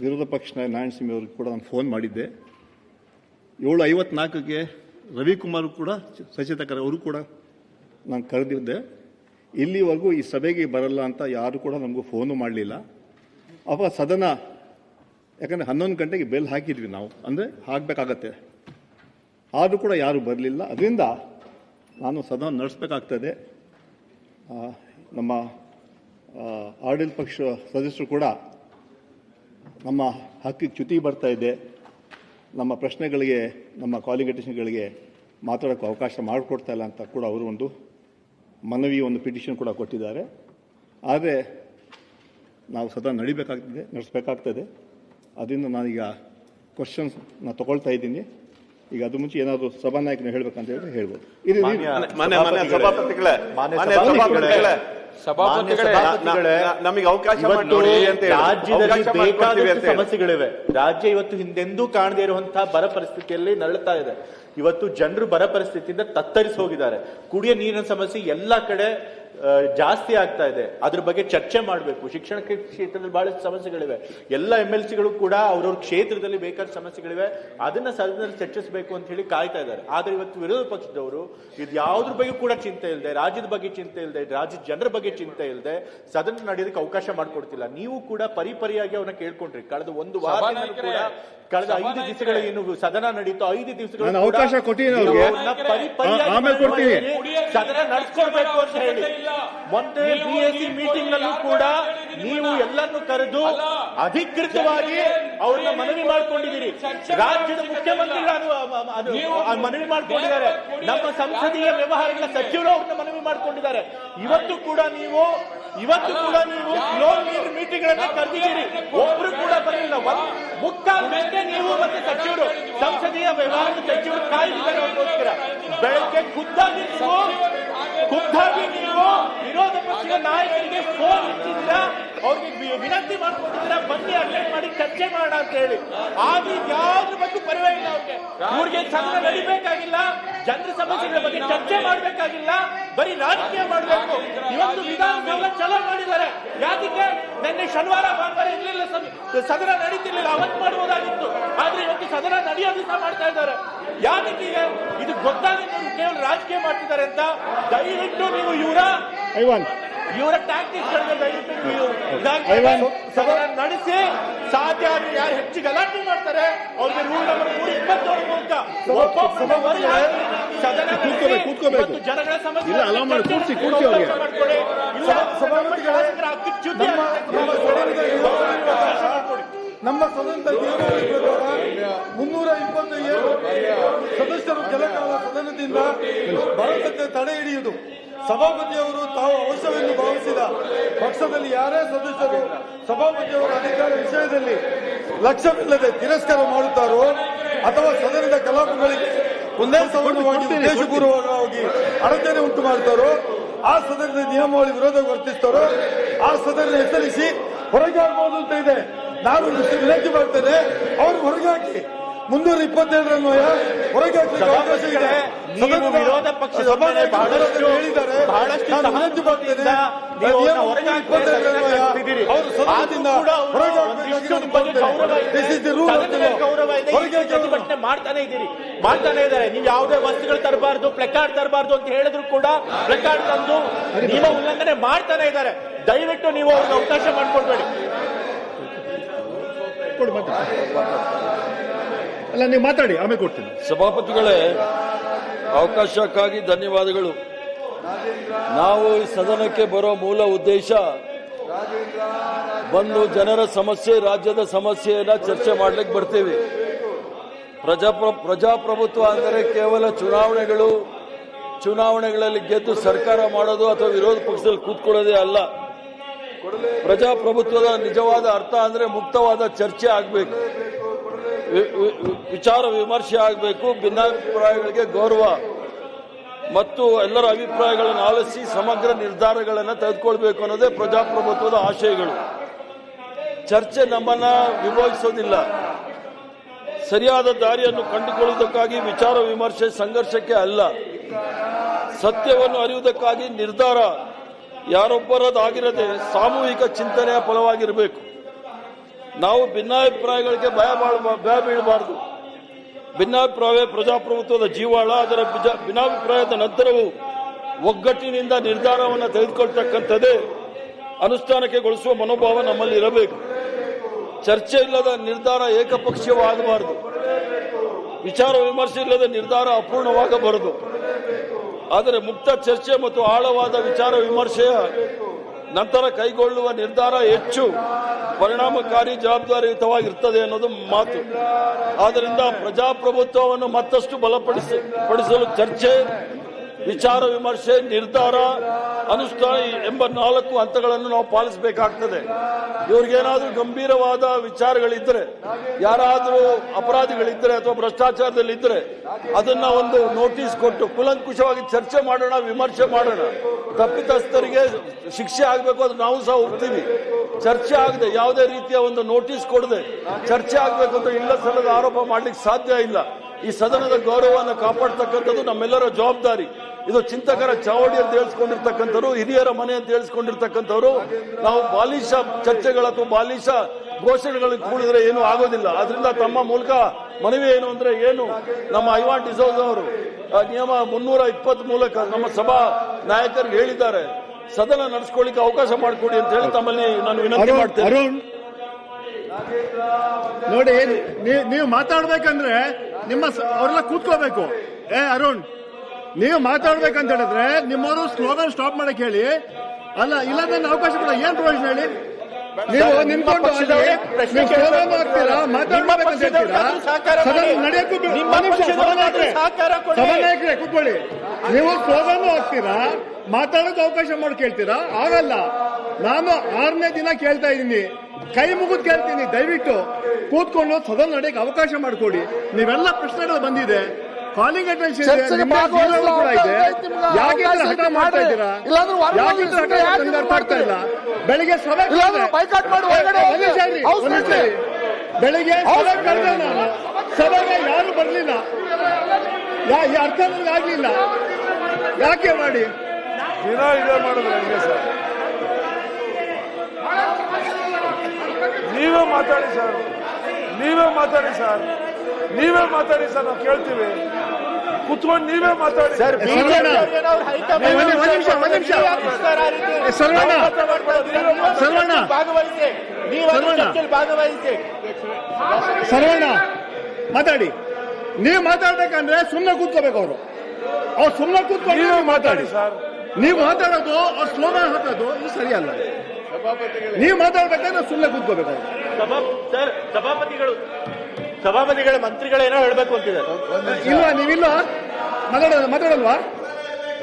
ವಿರೋಧ ಪಕ್ಷದ ನಾರಾಯಣಸ್ವಾಮಿ ಅವರಿಗೆ ಕೂಡ ನಾನು ಫೋನ್ ಮಾಡಿದ್ದೆ. 7:54ಕ್ಕೆ ರವಿಕುಮಾರ್ ಕೂಡ ಶಶಿತಕರ್ ಅವರು ಕೂಡ ನಾನು ಕರೆದಿದ್ದೆ. ಇಲ್ಲಿವರೆಗೂ ಈ ಸಭೆಗೆ ಬರಲ್ಲ ಅಂತ ಯಾರು ಕೂಡ ನಮಗೂ ಫೋನು ಮಾಡಲಿಲ್ಲ. ಸದನ ಯಾಕಂದರೆ 11 ಗಂಟೆಗೆ ಬೆಲ್ ಹಾಕಿದ್ವಿ ನಾವು, ಅಂದರೆ ಹಾಕಬೇಕಾಗತ್ತೆ, ಆದರೂ ಕೂಡ ಯಾರು ಬರಲಿಲ್ಲ. ಅದರಿಂದ ನಾನು ಸದನ ನಡೆಸಬೇಕಾಗ್ತದೆ. ನಮ್ಮ ಆಡಳಿತ ಪಕ್ಷ ಸದಸ್ಯರು ಕೂಡ ನಮ್ಮ ಹಕ್ಕಿಗೆ ಚ್ಯುತಿ ಬರ್ತಾ ಇದೆ, ನಮ್ಮ ಪ್ರಶ್ನೆಗಳಿಗೆ ನಮ್ಮ ಕ್ವಾಲಿಫಿಕೇಷನ್ಗಳಿಗೆ ಮಾತಾಡೋಕ್ಕೆ ಅವಕಾಶ ಮಾಡಿಕೊಡ್ತಾ ಇಲ್ಲ ಅಂತ ಕೂಡ ಅವರು ಒಂದು ಮನವಿ, ಒಂದು ಪಿಟಿಷನ್ ಕೂಡ ಕೊಟ್ಟಿದ್ದಾರೆ. ಆದರೆ ನಾವು ಸದಾ ನಡೆಸಬೇಕಾಗ್ತದೆ. ಅದರಿಂದ ನಾನೀಗ ಕ್ವಶನ್ಸ್ ತಗೊಳ್ತಾ ಇದ್ದೀನಿ. ಈಗ ಅದು ಮುಂಚೆ ಏನಾದರೂ ಸಭಾನಾಯಕನ ಹೇಳ್ಬೇಕಂತ ಹೇಳಿದ್ರೆ ಹೇಳ್ಬೋದು. ನಮಗೆ ಅವಕಾಶ ರಾಜ್ಯದಲ್ಲಿ ಬೇಕಾದಷ್ಟು ಸಮಸ್ಯೆಗಳಿವೆ. ರಾಜ್ಯ ಇವತ್ತು ಹಿಂದೆಂದೂ ಕಾಣದೇ ಇರುವಂತಹ ಬರ ಪರಿಸ್ಥಿತಿಯಲ್ಲಿ ನರಳುತ್ತಾ ಇದೆ. ಇವತ್ತು ಜನರು ಬರ ಪರಿಸ್ಥಿತಿಯಿಂದ ತತ್ತರಿಸಿ ಹೋಗಿದ್ದಾರೆ. ಕುಡಿಯ ನೀರಿನ ಸಮಸ್ಯೆ ಎಲ್ಲ ಕಡೆ ಜಾಸ್ತಿ ಆಗ್ತಾ ಇದೆ. ಅದ್ರ ಬಗ್ಗೆ ಚರ್ಚೆ ಮಾಡಬೇಕು. ಶಿಕ್ಷಣ ಕ್ಷೇತ್ರದಲ್ಲಿ ಬಹಳಷ್ಟು ಸಮಸ್ಯೆಗಳಿವೆ. ಎಲ್ಲ MLCಗಳು ಕೂಡ ಅವ್ರವ್ರ ಕ್ಷೇತ್ರದಲ್ಲಿ ಬೇಕಾದ ಸಮಸ್ಯೆಗಳಿವೆ, ಅದನ್ನ ಸದನದಲ್ಲಿ ಚರ್ಚಿಸಬೇಕು ಅಂತ ಹೇಳಿ ಕಾಯ್ತಾ ಇದ್ದಾರೆ. ಆದ್ರೆ ಇವತ್ತು ವಿರೋಧ ಪಕ್ಷದವರು ಇದು ಯಾವುದ್ರ ಬಗ್ಗೆ ಕೂಡ ಚಿಂತೆ ಇಲ್ಲದೆ, ರಾಜ್ಯದ ಬಗ್ಗೆ ಚಿಂತೆ ಇಲ್ಲದೆ, ರಾಜ್ಯದ ಜನರ ಬಗ್ಗೆ ಚಿಂತೆ ಇಲ್ಲದೆ ಸದನ ನಡೆಯೋದಕ್ಕೆ ಅವಕಾಶ ಮಾಡಿಕೊಡ್ತಿಲ್ಲ. ನೀವು ಕೂಡ ಪರಿಪರಿಯಾಗಿ ಅವನ್ನ ಕೇಳ್ಕೊಂಡ್ರಿ. ಕಳೆದ ಒಂದು ವಾರ ಕೂಡ, ಕಳೆದ 5 ದಿವಸಗಳ ಏನು ಸದನ ನಡೀತು, 5 ದಿವಸಗಳ ಅವಕಾಶ ಸದನ ನಡೆಸ್ಕೊಳ್ಬೇಕು ಅಂತ ಹೇಳಿ ಮೊನ್ನೆ BAC ಮೀಟಿಂಗ್ ನಲ್ಲೂ ಕೂಡ ನೀವು ಎಲ್ಲರನ್ನು ಕರೆದು ಅಧಿಕೃತವಾಗಿ ಅವ್ರನ್ನ ಮನವಿ ಮಾಡ್ಕೊಂಡಿದ್ದೀರಿ. ರಾಜ್ಯದ ಮುಖ್ಯಮಂತ್ರಿಗಳು ಮನವಿ ಮಾಡ್ಕೊಂಡಿದ್ದಾರೆ. ನಮ್ಮ ಸಂಸದೀಯ ವ್ಯವಹಾರಗಳ ಸಚಿವರು ಅವ್ರನ್ನ ಮನವಿ ಮಾಡ್ಕೊಂಡಿದ್ದಾರೆ. ಇವತ್ತು ಕೂಡ ನೀವು ಫ್ಲೋ ಮೀಟಿಂಗ್ ಗಳನ್ನ ಕರೆದಿದ್ದೀರಿ. ಒಬ್ರು ಕೂಡ ಬರಲಿಲ್ಲ. ಮುಕ್ಕಾಲು ಗಂಟೆ ನೀವು ಮತ್ತೆ ಸಚಿವರು, ಸಂಸದೀಯ ವ್ಯವಹಾರದ ಸಚಿವರು ಕಾಯ್ದಿದ್ದಾರೆ ಅವ್ರಿಗೋಸ್ಕರ. ಬೆಳಗ್ಗೆ ಖುದ್ದಾಗಿ ನೀವು ವಿರೋಧ ಪಕ್ಷದ ನಾಯಕರಿಗೆ ಫೋನ್ ಇಟ್ಟಿದ್ದೀರಾ, ಅವ್ರಿಗೆ ವಿನಂತಿ ಮಾಡ್ಕೊಂಡಿದ್ದೀರಾ, ಬನ್ನಿ ಅಟೆಂಡ್ ಮಾಡಿ ಚರ್ಚೆ ಮಾಡೋಣ ಅಂತ ಹೇಳಿ. ಆದ್ರೆ ಯಾವ್ದ್ರ ಬಗ್ಗೆ ಪರಿವೇ ಇಲ್ಲ. ಅವ್ರಿಗೆ ಸದನ ನಡಿಬೇಕಾಗಿಲ್ಲ, ಜನರ ಸಮಸ್ಯೆಗಳ ಬಗ್ಗೆ ಚರ್ಚೆ ಮಾಡಬೇಕಾಗಿಲ್ಲ, ಬರೀ ರಾಜಕೀಯ ಮಾಡಬೇಕು. ಇವತ್ತು ವಿಧಾನಸೌಧ ಚಲೋ ಮಾಡಿದ್ದಾರೆ. ಯಾಕೆ ನಿನ್ನೆ ಶನಿವಾರ ಭಾನುವಾರ ಇರಲಿಲ್ಲ, ಸದನ ನಡೀತಿರ್ಲಿಲ್ಲ, ಅವತ್ತು ಮಾಡಬಹುದಾಗಿತ್ತು. ಆದ್ರೆ ಇವತ್ತು ಸದನ ನಡೆಯೋ ದಿವಸ ಮಾಡ್ತಾ ಇದ್ದಾರೆ. ಯಾಕೆ ಇದು ಗೊತ್ತಾಗಿ ಕೇವಲ ರಾಜಕೀಯ ಮಾಡ್ತಿದ್ದಾರೆ ಅಂತ. ದಯವಿಟ್ಟು ನೀವು ಇವರ ಟ್ಯಾಕ್ಟಿಕ್ಸ್ ದಯವಿಟ್ಟು ನೀವು ಸದನ ನಡೆಸಿ. ಸಾಧ್ಯ ಯಾರು ಹೆಚ್ಚು ಗಲಾಟೆ ಮಾಡ್ತಾರೆ ಅವ್ರಿಗೆ ರೂಲ್ ನಂಬರ್ 327 ಮೂಲಕ ಸದನ ಜನಗಳ ಸಮಸ್ಯೆ ನಮ್ಮ ಸದನದ ನಿಯಮಾವಳಿ ಪ್ರಕಾರ 327 ಸದಸ್ಯರು ಕೆಲಕಾಲ ಸದನದಿಂದ ಬರದಂತೆ ತಡೆ ಹಿಡಿಯುವುದು. ಸಭಾಪತಿಯವರು ತಾವು ಅವಶ್ಯವೆಂದು ಭಾವಿಸಿದ ಪಕ್ಷದಲ್ಲಿ ಯಾರೇ ಸದಸ್ಯರು ಸಭಾಪತಿಯವರ ಅಧಿಕಾರ ವಿಷಯದಲ್ಲಿ ಲಕ್ಷ್ಯವಿಲ್ಲದೆ ತಿರಸ್ಕಾರ ಮಾಡುತ್ತಾರೋ ಅಥವಾ ಸದನದ ಕಲಾಪಗಳಿಗೆ ಉದ್ದೇಶಪೂರ್ವಕವಾಗಿ ಉದ್ದೇಶಪೂರ್ವಕವಾಗಿ ಅಡಚಣೆ ಉಂಟು ಮಾಡ್ತಾರೋ, ಆ ಸದನದ ನಿಯಮಾವಳಿ ವಿರೋಧ ವರ್ತಿಸ್ತಾರೋ ಆ ಸದನ ಹೆಸರಿಸಿ ಹೊರಗೆ ಹಾಕಬಹುದು ಅಂತ ಇದೆ. ನಾನು ವಿನಂತಿ ಮಾಡ್ತೇನೆ, ಅವ್ರು ಹೊರಗೆ ಹಾಕಿ. 327 ಹೊರಗೆ ಹಾಕಲಿಕ್ಕೆ ಅವಕಾಶ ಇದೆ. ವಿರೋಧ ಪಕ್ಷದ ಹೇಳಿದ್ದಾರೆ. ನಾನು ವಿನಂತಿ ಮಾಡ್ತೇನೆ, ಪ್ರತಿಭಟನೆ ಮಾಡ್ತಾನೆ ಇದ್ದಾರೆ. ನೀವು ಯಾವುದೇ ವಸ್ತುಗಳು ತರಬಾರ್ದು, ಪ್ಲೆಕಾರ್ಡ್ ತರಬಾರ್ದು ಅಂತ ಹೇಳಿದ್ರು ಕೂಡ ಪ್ಲೆಕಾರ್ಡ್ ತಂದು ನಿಯಮ ಉಲ್ಲಂಘನೆ ಮಾಡ್ತಾನೆ ಇದ್ದಾರೆ. ದಯವಿಟ್ಟು ನೀವು ಅವ್ರಿಗೆ ಅವಕಾಶ ಮಾಡಿಕೊಡ್ಬೇಡಿ. ಅಲ್ಲ, ನೀವು ಮಾತಾಡಿ, ಆಮೇಲೆ ಕೊಡ್ತೀನಿ. ಸಭಾಪತಿಗಳೇ, ಅವಕಾಶಕ್ಕಾಗಿ ಧನ್ಯವಾದಗಳು. ನಾವು ಈ ಸದನಕ್ಕೆ ಬರೋ ಮೂಲ ಉದ್ದೇಶ ಬಂದು ಜನರ ಸಮಸ್ಯೆ, ರಾಜ್ಯದ ಸಮಸ್ಯೆಯನ್ನ ಚರ್ಚೆ ಮಾಡ್ಲಿಕ್ಕೆ ಬರ್ತೀವಿ. ಪ್ರಜಾಪ್ರಭುತ್ವ ಅಂದರೆ ಕೇವಲ ಚುನಾವಣೆಗಳಲ್ಲಿ ಗೆದ್ದು ಸರ್ಕಾರ ಮಾಡೋದು ಅಥವಾ ವಿರೋಧ ಪಕ್ಷದಲ್ಲಿ ಕೂತ್ಕೊಳ್ಳೋದೇ ಅಲ್ಲ. ಪ್ರಜಾಪ್ರಭುತ್ವದ ನಿಜವಾದ ಅರ್ಥ ಅಂದ್ರೆ ಮುಕ್ತವಾದ ಚರ್ಚೆ ಆಗಬೇಕು, ವಿಚಾರ ವಿಮರ್ಶೆ ಆಗಬೇಕು, ಭಿನ್ನಾಭಿಪ್ರಾಯಗಳಿಗೆ ಗೌರವ ಮತ್ತು ಎಲ್ಲರ ಅಭಿಪ್ರಾಯಗಳನ್ನು ಆಲಿಸಿ ಸಮಗ್ರ ನಿರ್ಧಾರಗಳನ್ನು ತೆಗೆದುಕೊಳ್ಬೇಕು ಅನ್ನೋದೇ ಪ್ರಜಾಪ್ರಭುತ್ವದ ಆಶಯಗಳು. ಚರ್ಚೆ ನಮ್ಮನ್ನ ವಿಭಜಿಸೋದಿಲ್ಲ. ಸರಿಯಾದ ದಾರಿಯನ್ನು ಕಂಡುಕೊಳ್ಳುವುದಕ್ಕಾಗಿ ವಿಚಾರ ವಿಮರ್ಶೆ ಸಂಘರ್ಷಕ್ಕೆ ಅಲ್ಲ, ಸತ್ಯವನ್ನು ಅರಿಯುವುದಕ್ಕಾಗಿ ನಿರ್ಧಾರ ಯಾರೊಬ್ಬರದಾಗಿರದೆ ಸಾಮೂಹಿಕ ಚಿಂತನೆಯ ಫಲವಾಗಿರಬೇಕು. ನಾವು ಭಿನ್ನಾಭಿಪ್ರಾಯಗಳಿಗೆ ಭಯ ಬೀಳಬಾರದು. ಭಿನ್ನಾಭಿಪ್ರಾಯವೇ ಪ್ರಜಾಪ್ರಭುತ್ವದ ಜೀವಾಳ. ಅದರ ಭಿನ್ನಾಭಿಪ್ರಾಯದ ನಂತರವೂ ಒಗ್ಗಟ್ಟಿನಿಂದ ನಿರ್ಧಾರವನ್ನು ತೆಗೆದುಕೊಳ್ತಕ್ಕಂಥದ್ದೇ ಅನುಷ್ಠಾನಕ್ಕೆಗೊಳಿಸುವ ಮನೋಭಾವ ನಮ್ಮಲ್ಲಿ ಇರಬೇಕು. ಚರ್ಚೆ ಇಲ್ಲದ ನಿರ್ಧಾರ ಏಕಪಕ್ಷೀಯವಾಗಬಾರದು. ವಿಚಾರ ವಿಮರ್ಶೆ ಇಲ್ಲದ ನಿರ್ಧಾರ ಅಪೂರ್ಣವಾಗಬಾರದು. ಆದರೆ ಮುಕ್ತ ಚರ್ಚೆ ಮತ್ತು ಆಳವಾದ ವಿಚಾರ ವಿಮರ್ಶೆಯ ನಂತರ ಕೈಗೊಳ್ಳುವ ನಿರ್ಧಾರ ಹೆಚ್ಚು ಪರಿಣಾಮಕಾರಿ, ಜವಾಬ್ದಾರಿಯುತವಾಗಿರ್ತದೆ ಅನ್ನೋದು ಮಾತು. ಆದ್ದರಿಂದ ಪ್ರಜಾಪ್ರಭುತ್ವವನ್ನು ಮತ್ತಷ್ಟು ಬಲಪಡಿಸಲು ಚರ್ಚೆ, ವಿಚಾರ ವಿಮರ್ಶೆ, ನಿರ್ಧಾರ, ಅನುಷ್ಠಾನ ಎಂಬ 4 ಹಂತಗಳನ್ನು ನಾವು ಪಾಲಿಸಬೇಕಾಗ್ತದೆ. ಇವ್ರಿಗೇನಾದ್ರೂ ಗಂಭೀರವಾದ ವಿಚಾರಗಳಿದ್ದರೆ, ಯಾರಾದರೂ ಅಪರಾಧಿಗಳಿದ್ದರೆ ಅಥವಾ ಭ್ರಷ್ಟಾಚಾರದಲ್ಲಿದ್ದರೆ ಅದನ್ನ ಒಂದು ನೋಟಿಸ್ ಕೊಟ್ಟು ಕೂಲಂಕುಷವಾಗಿ ಚರ್ಚೆ ಮಾಡೋಣ, ವಿಮರ್ಶೆ ಮಾಡೋಣ. ತಪ್ಪಿತಸ್ಥರಿಗೆ ಶಿಕ್ಷೆ ಆಗಬೇಕು, ಅದು ನಾವು ಸಹ ಒಪ್ತೀವಿ. ಚರ್ಚೆ ಆಗದೆ, ಯಾವುದೇ ರೀತಿಯ ಒಂದು ನೋಟಿಸ್ ಕೊಡದೆ ಚರ್ಚೆ ಆಗಬೇಕು ಅಂತ ಇಲ್ಲ ಸಲ್ಲದ ಆರೋಪ ಮಾಡ್ಲಿಕ್ಕೆ ಸಾಧ್ಯ ಇಲ್ಲ. ಈ ಸದನದ ಗೌರವವನ್ನು ಕಾಪಾಡ್ತಕ್ಕಂಥದ್ದು ನಮ್ಮೆಲ್ಲರ ಜವಾಬ್ದಾರಿ. ಇದು ಚಿಂತಕರ ಚಾವಡಿ ಅಂತ ಹೇಳಿಸ್ಕೊಂಡಿರ್ತಕ್ಕಂಥವ್ರು, ಹಿರಿಯರ ಮನೆ ಅಂತ ಹೇಳಿಸ್ಕೊಂಡಿರ್ತಕ್ಕಂಥವ್ರು. ನಾವು ಬಾಲಿಶ ಚರ್ಚೆಗಳ ಅಥವಾ ಬಾಲಿಶ ಘೋಷಣೆಗಳಿಗೆ ಕೂಡಿದ್ರೆ ಏನೂ ಆಗೋದಿಲ್ಲ. ಆದ್ರಿಂದ ತಮ್ಮ ಮೂಲಕ ಮನವಿ ಏನು ಅಂದ್ರೆ, ಏನು ನಮ್ಮ ಐವಾನ್ ಡಿಸೋಜ ಅವರು ನಿಯಮ 320 ಮೂಲಕ ನಮ್ಮ ಸಭಾ ನಾಯಕರಿಗೆ ಹೇಳಿದ್ದಾರೆ, ಸದನ ನಡೆಸ್ಕೊಳ್ಳಿಕ್ಕೆ ಅವಕಾಶ ಮಾಡಿಕೊಡಿ ಅಂತ ಹೇಳಿ ತಮ್ಮಲ್ಲಿ ನಾನು ವಿನಂತಿ ಮಾಡ್ತೇನೆ. ಅರುಣ್ ನೋಡಿ, ನೀವು ಮಾತಾಡ್ಬೇಕಂದ್ರೆ ಅವರೆಲ್ಲ ಕೂತ್ಕೋಬೇಕು. ಅರುಣ್, ನೀವು ಮಾತಾಡ್ಬೇಕಂತ ಹೇಳಿದ್ರೆ ನಿಮ್ಮವರು ಸ್ಲೋಗನ್ ಸ್ಟಾಪ್ ಮಾಡಕ್ ಹೇಳಿ. ಅಲ್ಲ, ಇಲ್ಲ ನನ್ನ ಅವಕಾಶ ಕೊಡ, ಏನ್ ಪ್ರಯೋಜನ ಹೇಳಿ? ನೀವು ನಿಂತ್ಕೊಂಡು ಸ್ಲೋಗನ್ ಹಾಕ್ತೀರಾ, ಮಾತಾಡ್ಬೇಕಂತ ಹೇಳ್ತೀರಾ, ನಡೆಯಕ್ಕೂ ಸಭಾನಾಯಕರೇ ಕೂತ್ಕೊಳ್ಳಿ. ನೀವು ಸ್ಲೋಗನ್ ಹಾಕ್ತೀರಾ, ಮಾತಾಡೋಕೆ ಅವಕಾಶ ಮಾಡಿ ಕೇಳ್ತೀರಾ? ಆಗಲ್ಲ. ನಾನು 6ನೇ ದಿನ ಕೇಳ್ತಾ ಇದ್ದೀನಿ, ಕೈ ಮುಗಿದು ಕೇಳ್ತೀನಿ, ದಯವಿಟ್ಟು ಕೂತ್ಕೊಂಡು ಸದನ ನಡೆಯಕ್ಕೆ ಅವಕಾಶ ಮಾಡಿಕೊಡಿ. ನೀವೆಲ್ಲ ಪ್ರಶ್ನೆಗಳು ಬಂದಿದೆ, ಕಾಲಿಂಗ್ ಅಟೆನ್ಷನ್ ಕೂಡ ಇದೆ. ಯಾಕೆ ಹಠ ಮಾಡ್ತಾ ಇದ್ದೀರಾ? ಯಾಕೆ ಅರ್ಥ ಆಗ್ತಾ ಇಲ್ಲ? ಬೆಳಿಗ್ಗೆ ಸಭೆ ಬೆಳಿಗ್ಗೆ ಸಭೆ ಕರೆದೆ ನಾನು, ಸಭೆಗೆ ಯಾರು ಬರಲಿಲ್ಲ. ಅರ್ಥ ಆಗ್ಲಿಲ್ಲ. ಯಾಕೆ ಮಾಡಿ ದಿನ ಇದೇ ಮಾಡಿದ್ರೆ ಹೆಂಗೆ ಸರ್? ನೀವೇ ಮಾತಾಡಿ ಸರ್, ನೀವೇ ಮಾತಾಡಿ ಸರ್, ನೀವೇ ಮಾತಾಡಿ ಸರ್, ನಾವು ಕೇಳ್ತೀವಿ. ಕುತ್ಕೊಂಡು ನೀವೇ ಮಾತಾಡಿ ಸರ್. ಸರ್ವಣ್ಣ ಮಾತಾಡಿ. ನೀವು ಮಾತಾಡ್ಬೇಕಂದ್ರೆ ಸುಮ್ಮನೆ ಕೂತ್ಕೋಬೇಕು. ಅವ್ರು ಸುಮ್ಮನೆ ಕೂತ್ಕೊಂಡು ನೀವೇ ಮಾತಾಡಿ ಸರ್. ನೀವು ಮಾತಾಡೋದು, ಅವ್ರು ಸ್ಲೋಗನ್ ಹಾಕೋದು ಇದು ಸರಿಯಲ್ಲ. ನೀವು ಮಾತಾಡ್ಬೇಕಂದ್ರೆ ಸುಮ್ಮನೆ ಕೂತ್ಕೋಬೇಕು. ಸಭಾಪತಿಗಳ ಮಂತ್ರಿಗಳೇನೋ ಹೇಳ್ಬೇಕು ಅಂತಿದ್ದಾರೆ. ಇಲ್ವಾ? ನೀವಿಲ್ಲ ಮಾತಾಡಲ್ವಾ?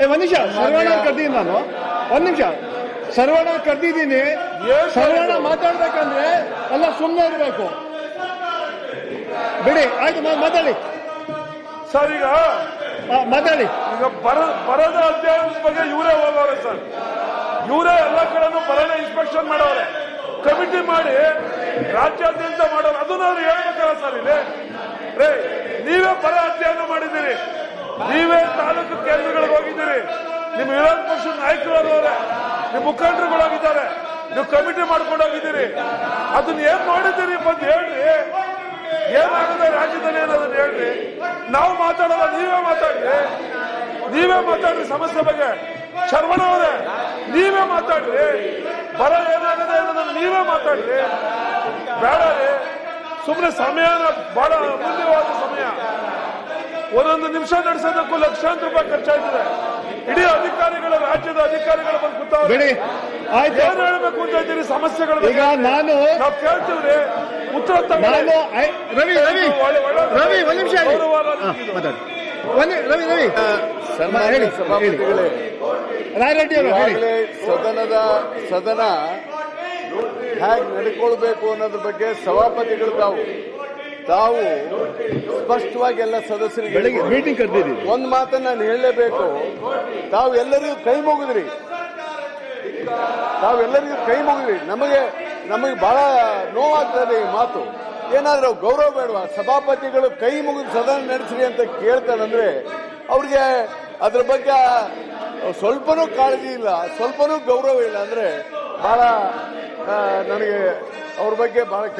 ಒಂದ್ ನಿಮಿಷ, ಸರ್ವಣ್ಣ ಕರ್ದಿದ್ದೀನಿ ನಾನು. ಒಂದ್ ನಿಮಿಷ, ಸರ್ವಣ್ಣ ಕರ್ದಿದ್ದೀನಿ. ಸರ್ವಣ್ಣ ಮಾತಾಡ್ಬೇಕಂದ್ರೆ ಎಲ್ಲ ಸುಮ್ಮನೆ ಇರಬೇಕು. ಬಿಡಿ, ಆಯ್ತು, ಮಾತಾಡಿ ಸರ್. ಈಗ ಮಾತಾಡಿ. ಈಗ ಬರದ ಅಧ್ಯಯನದ ಬಗ್ಗೆ ಇವರೇ ಹೋಗವ್ರೆ ಸರ್. ಇವರೇ ಎಲ್ಲ ಕಡೆನೂ ಬರದ ಇನ್ಸ್ಪೆಕ್ಷನ್ ಮಾಡವ್ರೆ, ಕಮಿಟಿ ಮಾಡಿ ರಾಜ್ಯಾದ್ಯಂತ ಮಾಡೋರು. ಅದನ್ನ ಅವ್ರು ಹೇಳ್ಬೇಕಲ್ಲ ಸರ್. ಇದೆ ನೀವೇ ಬರ ಅಧ್ಯಯನ ಮಾಡಿದ್ದೀರಿ, ನೀವೇ ತಾಲೂಕು ಕೇಂದ್ರಗಳಿಗೆ ಹೋಗಿದ್ದೀರಿ, ನಿಮ್ಮ ವಿರೋಧ ಪಕ್ಷದ ನಾಯಕರು, ನಿಮ್ಮ ಮುಖಂಡರುಗಳು ಹೋಗಿದ್ದಾರೆ, ನೀವು ಕಮಿಟಿ ಮಾಡ್ಕೊಂಡು ಹೋಗಿದ್ದೀರಿ. ಅದನ್ನ ಏನ್ ಮಾಡಿದ್ದೀರಿ ಬಂದು ಹೇಳ್ರಿ. ಏನಾಗಿದೆ ರಾಜ್ಯದಲ್ಲಿ ಏನದನ್ನ ಹೇಳ್ರಿ. ನಾವು ಮಾತಾಡೋಲ್ಲ, ನೀವೇ ಮಾತಾಡ್ರಿ. ನೀವೇ ಮಾತಾಡ್ರಿ ಸಮಸ್ಯೆ ಬಗ್ಗೆ. ಶರವಣ ಅವರೇ, ನೀವೇ ಮಾತಾಡ್ರಿ. ಬರ ಏನಾಗಿದೆ ಅನ್ನೋದನ್ನ ನೀವೇ ಮಾತಾಡ್ರಿ. ಬೇಡ ರೀ, ಸುಮ್ಮನೆ ಸಮಯನ ಬಹಳ ಅಮೂಲ್ಯವಾದ ಸಮಯ. ಒಂದೊಂದು ನಿಮಿಷ ನಡೆಸೋದಕ್ಕೂ ಲಕ್ಷಾಂತರ ರೂಪಾಯಿ ಖರ್ಚಾಗ್ತದೆ. ಇಡೀ ಅಧಿಕಾರಿಗಳು, ರಾಜ್ಯದ ಅಧಿಕಾರಿಗಳು ಬಂದು ಕೂತಾವ್ರೆ. ಏನ್ ಹೇಳ್ಬೇಕು ಅಂತ ಇದ್ದೀರಿ ಸಮಸ್ಯೆಗಳು? ಈಗ ನಾವು ಕೇಳ್ತೀವ್ರಿ, ಉತ್ತರ ರವಿ ಒಂದ್ ನಿಮಿಷ ರಾಯರೆಡ್ಡಿ ಅವರು ಸದನ ಹೇಗೆ ನಡ್ಕೊಳ್ಬೇಕು ಅನ್ನೋದ್ರ ಬಗ್ಗೆ ಸಭಾಪತಿಗಳು ತಾವು ಸ್ಪಷ್ಟವಾಗಿ ಎಲ್ಲ ಸದಸ್ಯರಿಗೆ ಮೀಟಿಂಗ್ ಕರೆದಿದ್ದೀವಿ. ಒಂದು ಮಾತನ್ನ ನಾನು ಹೇಳಲೇಬೇಕು. ತಾವೆಲ್ಲರಿಗೂ ಕೈ ಮುಗಿದ್ರಿ, ನಮಗೆ ಬಹಳ ನೋವಾಗ್ತದೆ ಈ ಮಾತು. ಏನಾದ್ರೂ ಗೌರವ ಬೇಡವಾ? ಸಭಾಪತಿಗಳು ಕೈ ಮುಗಿದು ಸದನ ನಡೆಸ್ರಿ ಅಂತ ಕೇಳ್ತಾರಂದ್ರೆ ಅವ್ರಿಗೆ ಅದ್ರ ಬಗ್ಗೆ ಸ್ವಲ್ಪನೂ ಕಾಳಜಿ ಇಲ್ಲ, ಸ್ವಲ್ಪನೂ ಗೌರವ ಇಲ್ಲ ಅಂದ್ರೆ ಬಹಳ ನನಗೆ ಅವ್ರ ಬಗ್ಗೆ ಬಹಳ ಕೆಟ್ಟ